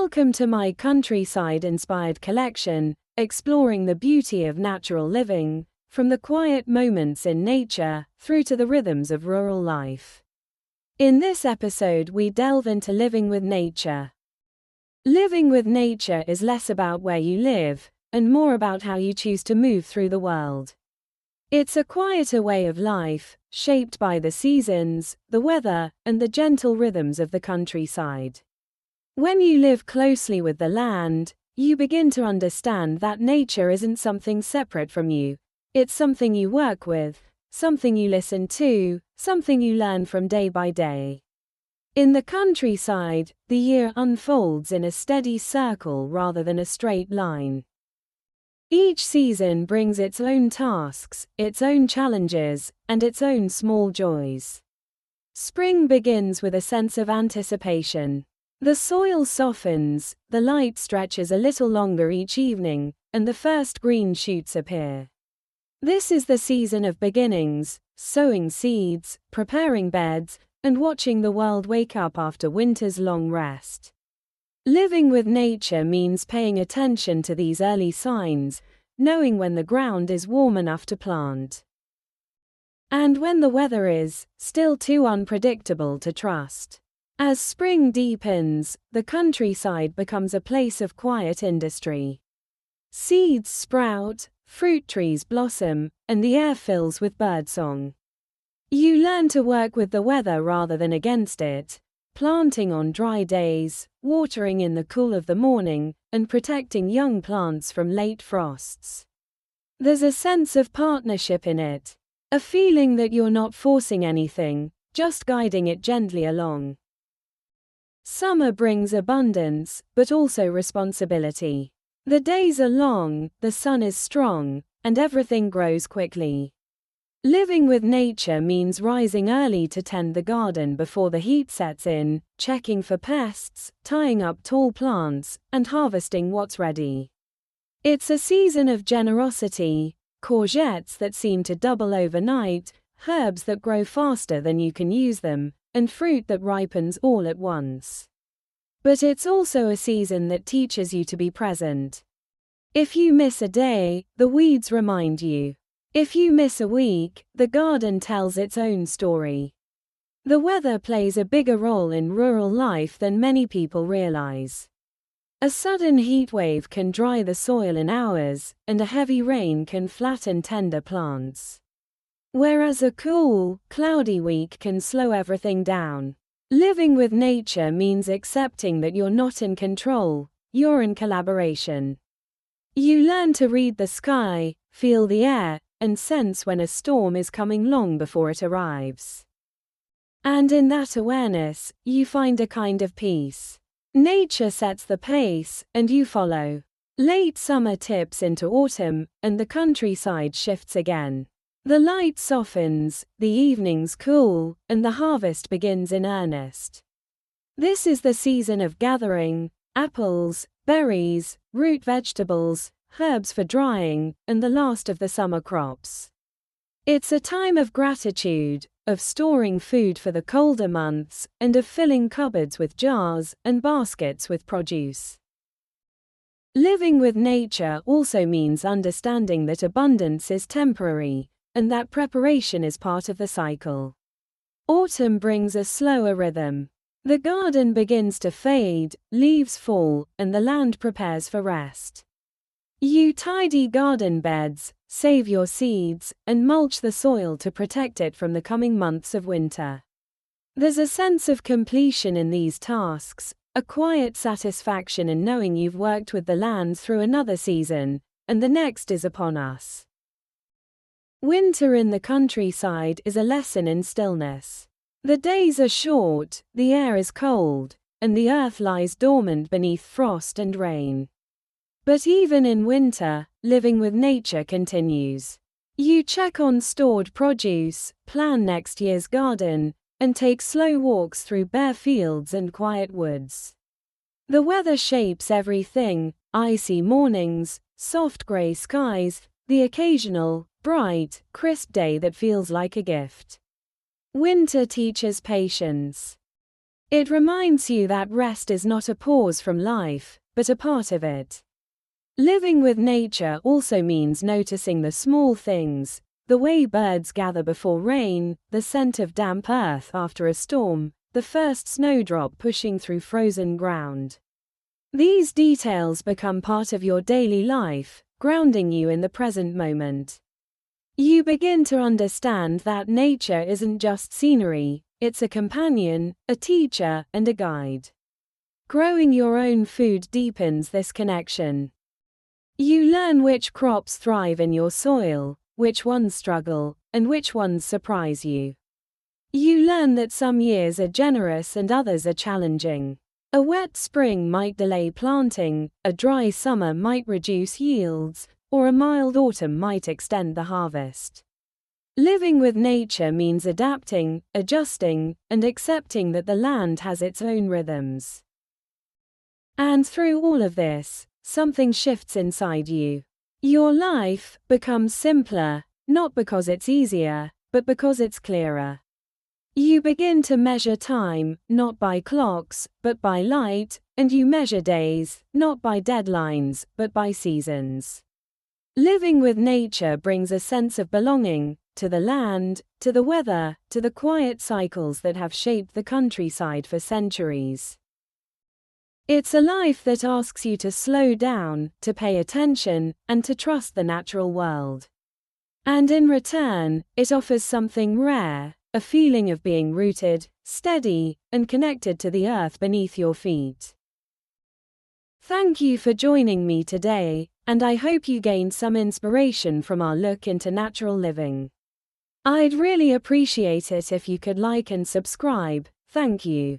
Welcome to my countryside-inspired collection, exploring the beauty of natural living, from the quiet moments in nature, through to the rhythms of rural life. In this episode we delve into living with nature. Living with nature is less about where you live, and more about how you choose to move through the world. It's a quieter way of life, shaped by the seasons, the weather, and the gentle rhythms of the countryside. When you live closely with the land, you begin to understand that nature isn't something separate from you. It's something you work with, something you listen to, something you learn from day by day. In the countryside, the year unfolds in a steady circle rather than a straight line. Each season brings its own tasks, its own challenges, and its own small joys. Spring begins with a sense of anticipation. The soil softens, the light stretches a little longer each evening, and the first green shoots appear. This is the season of beginnings, sowing seeds, preparing beds, and watching the world wake up after winter's long rest. Living with nature means paying attention to these early signs, knowing when the ground is warm enough to plant, and when the weather is still too unpredictable to trust. As spring deepens, the countryside becomes a place of quiet industry. Seeds sprout, fruit trees blossom, and the air fills with birdsong. You learn to work with the weather rather than against it, planting on dry days, watering in the cool of the morning, and protecting young plants from late frosts. There's a sense of partnership in it, a feeling that you're not forcing anything, just guiding it gently along. Summer brings abundance, but also responsibility. The days are long, the sun is strong, and everything grows quickly. Living with nature means rising early to tend the garden before the heat sets in, checking for pests, tying up tall plants, and harvesting what's ready. It's a season of generosity, courgettes that seem to double overnight, herbs that grow faster than you can use them, and fruit that ripens all at once. But it's also a season that teaches you to be present. If you miss a day, the weeds remind you. If you miss a week, the garden tells its own story. The weather plays a bigger role in rural life than many people realize. A sudden heat wave can dry the soil in hours, and a heavy rain can flatten tender plants. Whereas a cool, cloudy week can slow everything down. Living with nature means accepting that you're not in control, you're in collaboration. You learn to read the sky, feel the air, and sense when a storm is coming long before it arrives. And in that awareness, you find a kind of peace. Nature sets the pace, and you follow. Late summer tips into autumn, and the countryside shifts again. The light softens, the evenings cool, and the harvest begins in earnest. This is the season of gathering, apples, berries, root vegetables, herbs for drying, and the last of the summer crops. It's a time of gratitude, of storing food for the colder months, and of filling cupboards with jars and baskets with produce. Living with nature also means understanding that abundance is temporary, and that preparation is part of the cycle. Autumn brings a slower rhythm. The garden begins to fade, leaves fall, and the land prepares for rest. You tidy garden beds, save your seeds, and mulch the soil to protect it from the coming months of winter. There's a sense of completion in these tasks, a quiet satisfaction in knowing you've worked with the land through another season, and the next is upon us. Winter in the countryside is a lesson in stillness. The days are short, the air is cold, and the earth lies dormant beneath frost and rain. But even in winter, living with nature continues. You check on stored produce, plan next year's garden, and take slow walks through bare fields and quiet woods. The weather shapes everything: icy mornings, soft gray skies, the occasional, bright, crisp day that feels like a gift. Winter teaches patience. It reminds you that rest is not a pause from life, but a part of it. Living with nature also means noticing the small things, the way birds gather before rain, the scent of damp earth after a storm, the first snowdrop pushing through frozen ground. These details become part of your daily life, grounding you in the present moment. You begin to understand that nature isn't just scenery, it's a companion, a teacher, and a guide. Growing your own food deepens this connection. You learn which crops thrive in your soil, which ones struggle, and which ones surprise you. You learn that some years are generous and others are challenging. A wet spring might delay planting, a dry summer might reduce yields, or a mild autumn might extend the harvest. Living with nature means adapting, adjusting, and accepting that the land has its own rhythms. And through all of this, something shifts inside you. Your life becomes simpler, not because it's easier, but because it's clearer. You begin to measure time, not by clocks, but by light, and you measure days, not by deadlines, but by seasons. Living with nature brings a sense of belonging, to the land, to the weather, to the quiet cycles that have shaped the countryside for centuries. It's a life that asks you to slow down, to pay attention, and to trust the natural world. And in return, it offers something rare, a feeling of being rooted, steady, and connected to the earth beneath your feet. Thank you for joining me today, and I hope you gained some inspiration from our look into natural living. I'd really appreciate it if you could like and subscribe. Thank you.